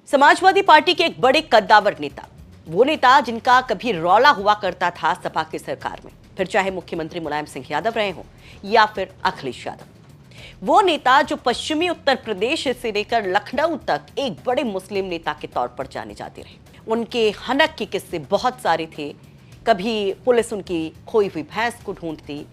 Samajwadi party के एक बड़े कद्दावर नेता, वो नेता जिनका कभी रौला हुआ करता था सपा की सरकार में, फिर चाहे मुख्यमंत्री मुलायम सिंह यादव रहे हों या फिर अखिलेश यादव, वो नेता जो पश्चिमी उत्तर प्रदेश से लेकर लखनऊ तक एक बड़े मुस्लिम नेता के तौर पर जाने जाते रहे। उनके हनक के किस्से बहुत सारे थे। कभी पुलिस उनकी खोई हुई भैंस को ढूंढती,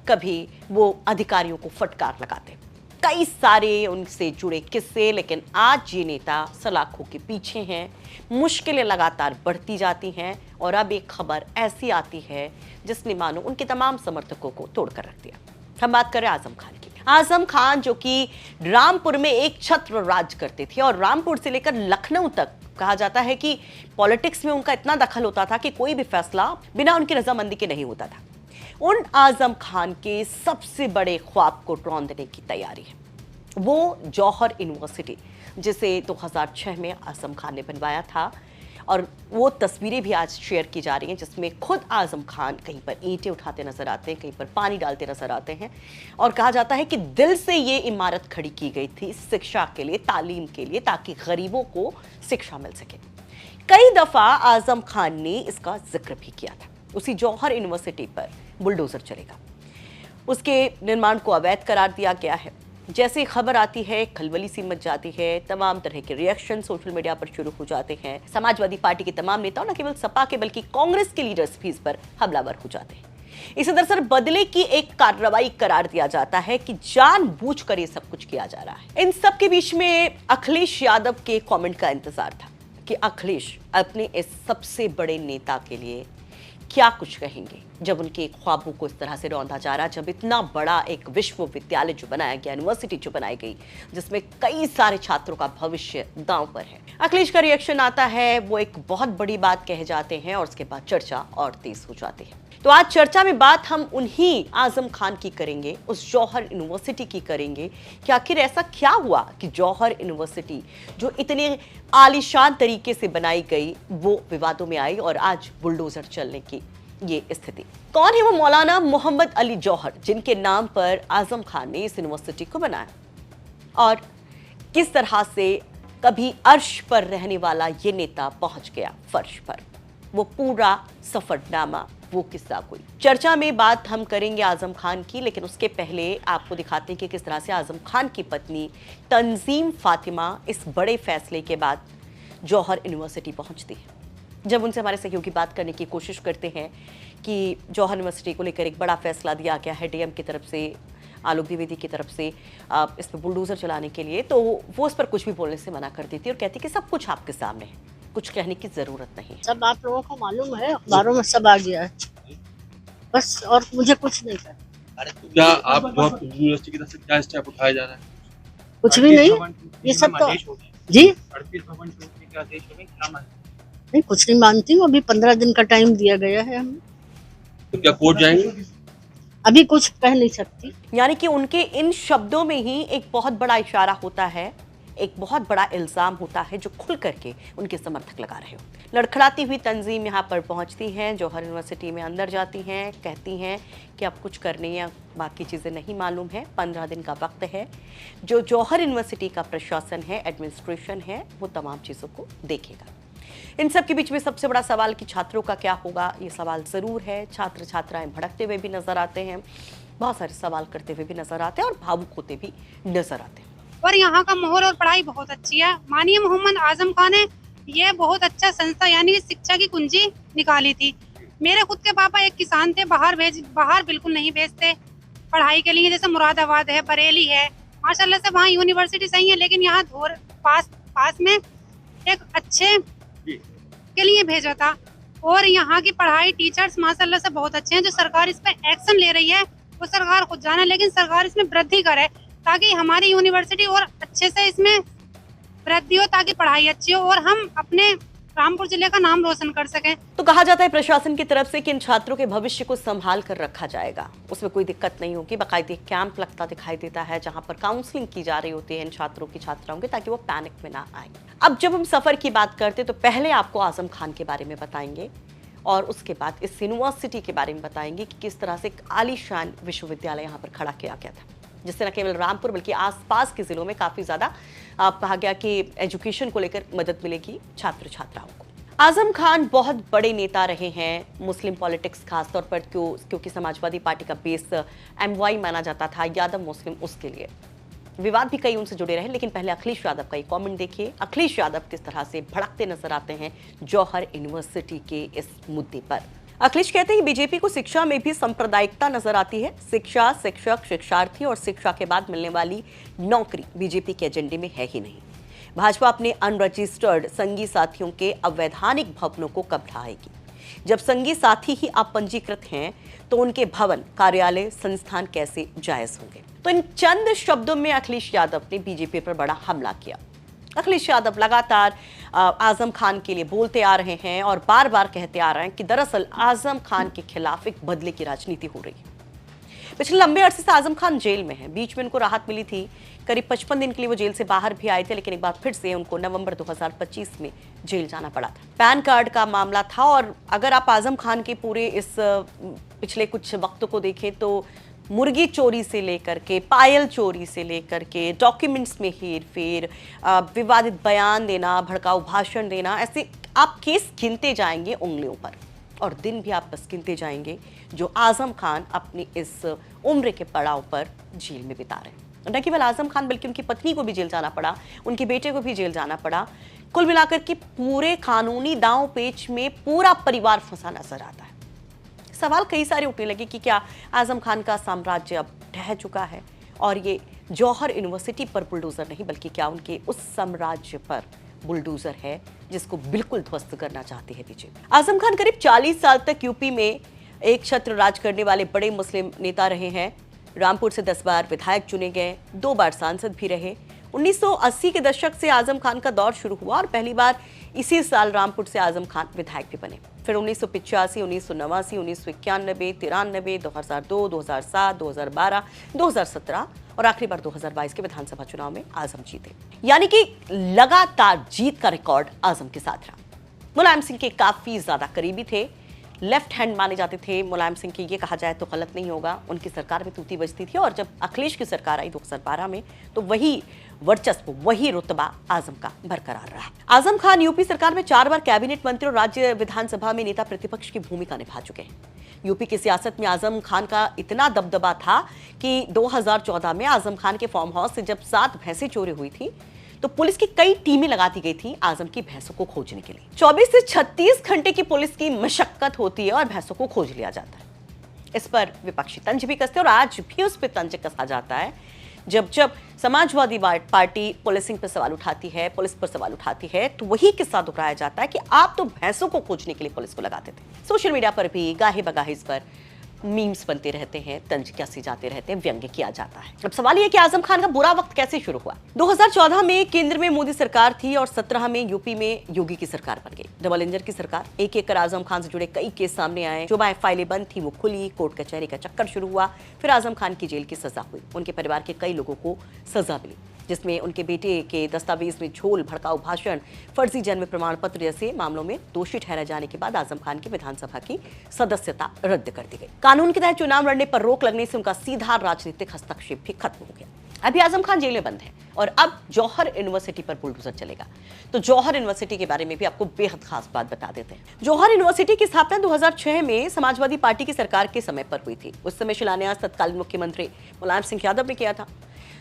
कभी वो अधिकारियों को फटकार लगाते, कई सारे उनसे जुड़े किस्से। लेकिन आज ये नेता सलाखों के पीछे हैं, मुश्किलें लगातार बढ़ती जाती हैं और अब एक खबर ऐसी आती है जिसने मानो उनके तमाम समर्थकों को तोड़कर रख दिया। हम बात कर रहे हैं आजम खान की। आजम खान जो कि रामपुर में एक छत्र राज करते थे और रामपुर से लेकर लखनऊ तक कहा जाता है कि पॉलिटिक्स में उनका इतना दखल होता था कि कोई भी फैसला बिना उनकी रजामंदी के नहीं होता था। उन आजम खान के सबसे बड़े ख्वाब को रौंद देने की तैयारी है वो जौहर यूनिवर्सिटी, जिसे 2006 में आजम खान ने बनवाया था। और वो तस्वीरें भी आज शेयर की जा रही हैं जिसमें खुद आजम खान कहीं पर ईंटें उठाते नजर आते हैं, कहीं पर पानी डालते नजर आते हैं। और कहा जाता है कि दिल से ये इमारत खड़ी की गई थी शिक्षा के लिए, तालीम के लिए, ताकि गरीबों को शिक्षा मिल सके। कई दफा आजम खान ने इसका जिक्र भी किया था। उसी जौहर यूनिवर्सिटी पर बुलडोजर चलेगा, उसके निर्माण को अवैध करार दिया गया है। जैसे खबर आती है खलबली सी मच जाती है, तमाम तरह के रिएक्शन सोशल मीडिया पर शुरू हो जाते हैं। समाजवादी पार्टी के तमाम नेता, न केवल सपा के बल्कि कांग्रेस के लीडर्स भी इस पर हमलावर हो जाते हैं। इसे दरअसल बदले की एक कार्रवाई करार दिया जाता है कि जानबूझकर ये सब कुछ किया जा रहा है। इन सब के बीच में अखिलेश यादव के कमेंट का इंतजार था कि अखिलेश अपने इस सबसे बड़े नेता के लिए क्या कुछ कहेंगे जब उनके ख्वाबों को इस तरह से रौंदा जा रहा, जब इतना बड़ा एक विश्वविद्यालय जो बनाया गया, यूनिवर्सिटी जो बनाई गई, जिसमें कई सारे छात्रों का भविष्य दांव पर है। अखिलेश का रिएक्शन आता है, वो एक बहुत बड़ी बात कहे जाते हैं और उसके बाद चर्चा और तेज हो जाती है। तो आज चर्चा में बात हम उन्हीं आजम खान की करेंगे, उस जौहर यूनिवर्सिटी की करेंगे कि आखिर ऐसा क्या हुआ कि जौहर यूनिवर्सिटी जो इतने आलीशान तरीके से बनाई गई वो विवादों में आई और आज बुलडोजर चलने की ये स्थिति। कौन है वो मौलाना मोहम्मद अली जौहर जिनके नाम पर आजम खान ने इस यूनिवर्सिटी को बनाया, और किस तरह से कभी अर्श पर रहने वाला ये नेता पहुंच गया फर्श पर, वो पूरा सफरनामा, वो किस्सा कोई। चर्चा में बात हम करेंगे आजम खान की, लेकिन उसके पहले आपको दिखाते हैं कि किस तरह से आजम खान की पत्नी तंजीम फातिमा इस बड़े फैसले के बाद जौहर यूनिवर्सिटी पहुंचती है। जब उनसे हमारे सहयोगी बात करने की कोशिश करते हैं कि जौहर यूनिवर्सिटी को लेकर एक बड़ा फैसला दिया गया है डीएम की तरफ से, आलोक द्विवेदी की तरफ से इस पर बुलडोजर चलाने के लिए, तो वो इस पर कुछ भी बोलने से मना कर देती है और कहती है कि सब कुछ आपके सामने है, कुछ कहने की जरूरत नहीं है। सब आप लोगों को मालूम है, अखबारों में सब आ गया है, बस और मुझे कुछ नहीं करना। क्या आप यूनिवर्सिटी की तरफ से क्या स्टेप उठाया जा रहा है? कुछ भी नहीं, ये सब तो जी नहीं, कुछ नहीं मानती हूँ। अभी 15 दिन का टाइम दिया गया है हमें। तो क्या कोर्ट जाएंगे? अभी कुछ कह नहीं सकती। यानी कि उनके इन शब्दों में ही एक बहुत बड़ा इशारा होता है, एक बहुत बड़ा इल्जाम होता है जो खुल करके उनके समर्थक लगा रहे होते हैं। लड़खड़ाती हुई तंजीम यहाँ पर पहुँचती हैं, जौहर यूनिवर्सिटी में अंदर जाती हैं, कहती हैं कि अब कुछ करने या बाकी चीज़ें नहीं मालूम है, 15 दिन का वक्त है। जो जौहर यूनिवर्सिटी का प्रशासन है, एडमिनिस्ट्रेशन है, वो तमाम चीज़ों को देखेगा। इन सब के बीच में सबसे बड़ा सवाल कि छात्रों का क्या होगा, ये सवाल ज़रूर है। छात्र छात्राएं भड़कते हुए भी नजर आते हैं, बहुत सारे सवाल करते हुए भी नजर आते हैं और भावुक होते भी नजर आते हैं। और यहाँ का माहौल और पढ़ाई बहुत अच्छी है। माननीय मोहम्मद आजम खान ने ये बहुत अच्छा संस्था यानी शिक्षा की कुंजी निकाली थी। मेरे खुद के पापा एक किसान थे, बाहर बिल्कुल नहीं भेजते पढ़ाई के लिए, जैसे मुरादाबाद है, बरेली है, माशाल्लाह से वहाँ यूनिवर्सिटी सही है, लेकिन यहाँ धोर पास में एक अच्छे के लिए भेजा था। और यहाँ की पढ़ाई टीचर्स माशाल्लाह से बहुत अच्छे हैं। जो सरकार इस पे एक्शन ले रही है वो सरकार खुद जाने, लेकिन सरकार इसमें वृद्धि करे ताकि हमारी यूनिवर्सिटी और अच्छे से इसमें वृद्धि हो, ताकि पढ़ाई अच्छी हो और हम अपने रामपुर जिले का नाम रोशन कर सकें। तो कहा जाता है प्रशासन की तरफ से कि इन छात्रों के भविष्य को संभाल कर रखा जाएगा, उसमें कोई दिक्कत नहीं होगी। बाकायदे कैंप लगता दिखाई देता है जहां पर काउंसलिंग की जा रही होती है इन छात्रों की, छात्राओं की, ताकि वो पैनिक में ना आए। अब जब हम सफर की बात करते तो पहले आपको आजम खान के बारे में बताएंगे और उसके बाद इस यूनिवर्सिटी के बारे में बताएंगे कि किस तरह से एक आलीशान विश्वविद्यालय यहाँ पर खड़ा किया गया था। जिससे न केवल रामपुर बल्कि आसपास के जिलों में काफी ज्यादा कहा गया कि एजुकेशन को लेकर मदद मिलेगी छात्र छात्राओं को। आजम खान बहुत बड़े नेता रहे हैं मुस्लिम पॉलिटिक्स, खासतौर पर क्योंकि समाजवादी पार्टी का बेस MY माना जाता था, यादव मुस्लिम, उसके लिए विवाद भी कई उनसे जुड़े रहे। लेकिन पहले अखिलेश यादव का एक कमेंट देखिए। अखिलेश यादव किस तरह से भड़कते नजर आते हैं जौहर यूनिवर्सिटी के इस मुद्दे पर। अखिलेश कहते हैं बीजेपी को शिक्षा में भी सांप्रदायिकता नजर आती है। शिक्षा, शिक्षक, शिक्षार्थी और शिक्षा के बाद मिलने वाली नौकरी बीजेपी के एजेंडे में है ही नहीं। भाजपा अपने अनरजिस्टर्ड संगी साथियों के अवैधानिक भवनों को कब ढहाएगी? जब संगी साथी ही अपंजीकृत हैं तो उनके भवन, कार्यालय, संस्थान कैसे जायज होंगे? तो इन चंद शब्दों में अखिलेश यादव ने बीजेपी पर बड़ा हमला किया। अखिलेश यादव लगातार आजम खान के लिए बोलते आ रहे हैं और बार बार कहते आ रहे हैं कि दरअसल आजम खान के खिलाफ एक बदले की राजनीति हो रही है। पिछले लंबे अरसे से आजम खान जेल में हैं। बीच में उनको राहत मिली थी, करीब 55 दिन के लिए वो जेल से बाहर भी आए थे, लेकिन एक बार फिर से उनको नवंबर 2025 में जेल जाना पड़ा था। पैन कार्ड का मामला था और अगर आप आजम खान के पूरे इस पिछले कुछ वक्त को देखें तो मुर्गी चोरी से लेकर के, पायल चोरी से लेकर के, डॉक्यूमेंट्स में हेर फेर, विवादित बयान देना, भड़काऊ भाषण देना, ऐसे आप केस गिनते जाएंगे उंगलियों पर और दिन भी आप बस गिनते जाएंगे जो आजम खान अपनी इस उम्र के पड़ाव पर जेल में बिता रहे हैं। न केवल आजम खान बल्कि उनकी पत्नी को भी जेल जाना पड़ा, उनके बेटे को भी जेल जाना पड़ा। कुल मिलाकर के पूरे कानूनी दांव पेच में पूरा परिवार फंसा नजर आता है। सवाल कई सारे उठने लगे कि क्या आजम खान का साम्राज्य अब ढह चुका है और ये जौहर यूनिवर्सिटी पर बुलडोजर नहीं बल्कि क्या उनके उस साम्राज्य पर बुलडोजर है जिसको बिल्कुल ध्वस्त करना चाहती है बीजेपी। आजम खान करीब 40 साल तक यूपी में एक छत्र राज करने वाले बड़े मुस्लिम नेता रहे हैं। रामपुर से 10 बार विधायक चुने गए, 2 बार सांसद भी रहे। 1980 के दशक से आजम खान का दौर शुरू हुआ और पहली बार इसी साल रामपुर से आजम खान विधायक भी बने। फिर 1985, 1989, 1991, 93, 2002, 2007, 2012, 2017 और आखिरी बार 2022 के विधानसभा चुनाव में आजम जीते। यानी कि लगातार जीत का रिकॉर्ड आजम के साथ रहा। मुलायम सिंह के काफी ज्यादा करीबी थे, लेफ्ट हैंड माने जाते थे मुलायम सिंह के, ये कहा जाए तो गलत नहीं होगा। उनकी सरकार में तूती बजती थी और जब अखिलेश की सरकार आई 2012 में तो वही वर्चस्व, वही रुतबा आजम का बरकरार रहा। आजम खान यूपी सरकार में 4 बार कैबिनेट मंत्री और राज्य विधानसभा में नेता प्रतिपक्ष की भूमिका निभा चुके हैं। यूपी की सियासत में आजम खान का इतना दबदबा था कि 2014 में आजम खान के फार्म हाउस से जब 7 भैंसें चोरी हुई थी तो पुलिस की कई टीमें लगा दी गई थी आजम की भैंसों को खोजने के लिए। 24 से 36 घंटे की पुलिस की मशक्कत होती है और भैंसों को खोज लिया जाता है। इस पर विपक्षी तंज भी कसते और आज भी उस पर तंज कसा जाता है। जब समाजवादी पार्टी पुलिसिंग पर सवाल उठाती है, पुलिस पर सवाल उठाती है, तो वही किस्सा दोहराया जाता है कि आप तो भैंसों को खोजने के लिए पुलिस को लगाते थे। सोशल मीडिया पर भी गाहे बगाहे इस पर मीम्स बनते रहते हैं, तंज कसे जाते रहते हैं, व्यंग्य किया जाता है। अब सवाल यह कि आजम खान का बुरा वक्त कैसे शुरू हुआ। 2014 में केंद्र में मोदी सरकार थी और 17 में यूपी में योगी की सरकार बन गई, डबल इंजन की सरकार। एक कर आजम खान से जुड़े कई केस सामने आए, जो फाइलें बंद थी वो खुली, कोर्ट कचहरी का चक्कर शुरू हुआ। फिर आजम खान की जेल की सजा हुई, उनके परिवार के कई लोगों को सजा मिली, जिसमें उनके बेटे के दस्तावेज में झोल, भड़काऊ भाषण, फर्जी जन्म प्रमाण पत्र जैसे मामलों में दोषी ठहराए जाने के बाद आजम खान की विधानसभा की सदस्यता रद्द कर दी गई। कानून के तहत चुनाव लड़ने पर रोक लगने से उनका सीधा राजनीतिक हस्तक्षेप भी खत्म हो गया। अभी आजम खान जेल में बंद है और अब जौहर यूनिवर्सिटी पर बुलडोजर चलेगा। तो जौहर यूनिवर्सिटी के बारे में भी आपको बेहद खास बात बता देते हैं। जौहर यूनिवर्सिटी की स्थापना 2006 में समाजवादी पार्टी की सरकार के समय पर हुई थी। उस समय शिलान्यास तत्कालीन मुख्यमंत्री मुलायम सिंह यादव ने किया था।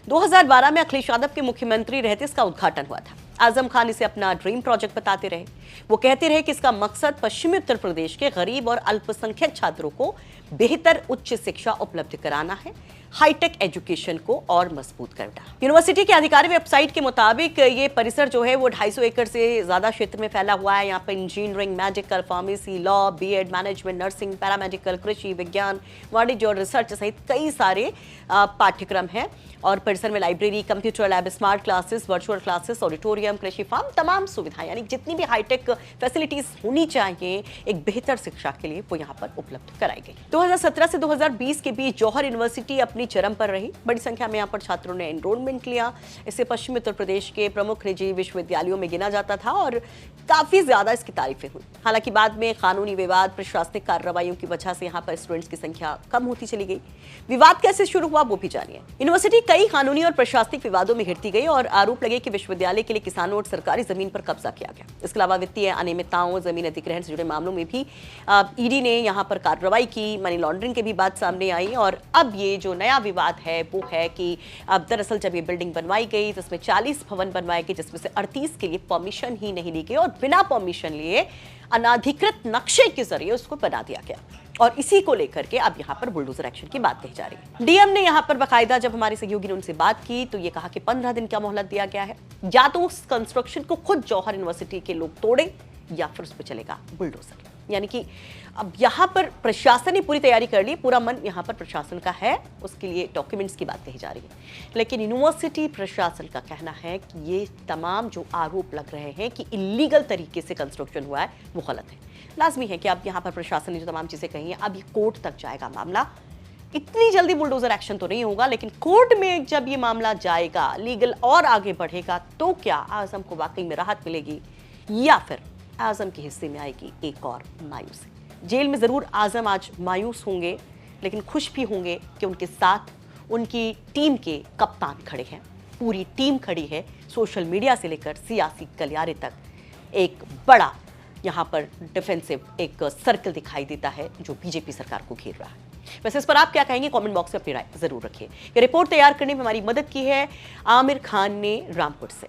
2012 में अखिलेश यादव के मुख्यमंत्री रहते इसका उद्घाटन हुआ था। आजम खान इसे अपना ड्रीम प्रोजेक्ट बताते रहे। वो कहते रहे कि इसका मकसद पश्चिमी उत्तर प्रदेश के गरीब और अल्पसंख्यक छात्रों को बेहतर उच्च शिक्षा उपलब्ध कराना है, हाईटेक एजुकेशन को और मजबूत करना। यूनिवर्सिटी के आधिकारिक वेबसाइट के मुताबिक ये परिसर जो है वो 250 एकड़ से ज्यादा क्षेत्र में फैला हुआ है। यहाँ पर engineering, medical, pharmacy, law, B Ed, management, nursing, paramedical, कृषि विज्ञान, वाणिज्य और रिसर्च सहित कई सारे पाठ्यक्रम हैं। और परिसर में library, computer lab, smart classes, virtual classes, auditorium, stadium, कृषि फार्म, तमाम सुविधाएं, यानी जितनी भी हाईटेक फैसिलिटीज होनी चाहिए एक बेहतर शिक्षा के लिए वो यहाँ पर उपलब्ध कराई गई। 2017 से 2020 के बीच जौहर यूनिवर्सिटी अपनी चरम पर रही। बड़ी संख्या में यहाँ पर छात्रों ने एनरोलमेंट लिया। इसे पश्चिमी उत्तर प्रदेश के प्रमुख निजी विश्वविद्यालयों में गिना जाता था और काफी ज्यादा इसकी तारीफें हुई। हालांकि बाद में कानूनी विवाद, प्रशासनिक कार्रवाइयों की वजह से यहाँ पर स्टूडेंट्स की संख्या कम होती चली गई। विवाद कैसे शुरू हुआ वो भी जानिए। यूनिवर्सिटी कई कानूनी और प्रशासनिक विवादों में घिरती गई और आरोप लगे कि विश्वविद्यालय के लिए किसानों और सरकारी जमीन पर कब्जा किया गया। इसके अलावा वित्तीय अनियमितताओं, जमीन अधिग्रहण से जुड़े मामलों में भी ईडी ने यहाँ पर कार्रवाई की। मनी लॉन्ड्रिंग की भी बात सामने आई और अब ये जो नया विवाद है वो है कि अब दरअसल जब ये बिल्डिंग बनवाई गई तो इसमें 40 भवन बनवाए गए, जिसमें से 38 के लिए परमिशन ही नहीं ली गई और बिना परमिशन लिए अनाधिकृत नक्शे के जरिए उसको बना दिया गया। और इसी को लेकर के अब यहाँ पर बुलडोजर एक्शन की बात कही जा रही है। डीएम ने यहाँ पर बाकायदा जब हमारे सहयोगी ने उनसे बात की तो ये कहा कि 15 दिन का मोहलत दिया गया है, या तो उस कंस्ट्रक्शन को खुद जौहर यूनिवर्सिटी के लोग तोड़े या फिर उस पर चलेगा बुलडोजर। यानी कि अब यहाँ पर प्रशासन ने पूरी तैयारी कर ली, पूरा मन यहाँ पर प्रशासन का है, उसके लिए डॉक्यूमेंट्स की बात कही जा रही है। लेकिन यूनिवर्सिटी प्रशासन का कहना है कि ये तमाम जो आरोप लग रहे हैं कि इलीगल तरीके से कंस्ट्रक्शन हुआ है वो गलत है। लाजमी है कि अब यहाँ पर प्रशासन ने जो तमाम चीजें कही हैं अब ये कोर्ट तक जाएगा मामला। इतनी जल्दी बुलडोजर एक्शन तो नहीं होगा, लेकिन कोर्ट में जब ये मामला जाएगा, लीगल और आगे बढ़ेगा तो क्या आजम को वाकई में राहत मिलेगी या फिर आजम के हिस्से में आएगी एक और मायूसी। जेल में जरूर आजम आज मायूस होंगे, लेकिन खुश भी होंगे कि उनके साथ उनकी टीम के कप्तान खड़े हैं, पूरी टीम खड़ी है। सोशल मीडिया से लेकर सियासी गलियारे तक एक बड़ा यहाँ पर डिफेंसिव एक सर्कल दिखाई देता है जो बीजेपी सरकार को घेर रहा है। वैसे इस पर आप क्या कहेंगे, कमेंट बॉक्स में अपनी राय जरूर रखिए। ये रिपोर्ट तैयार करने में हमारी मदद की है आमिर खान ने रामपुर से।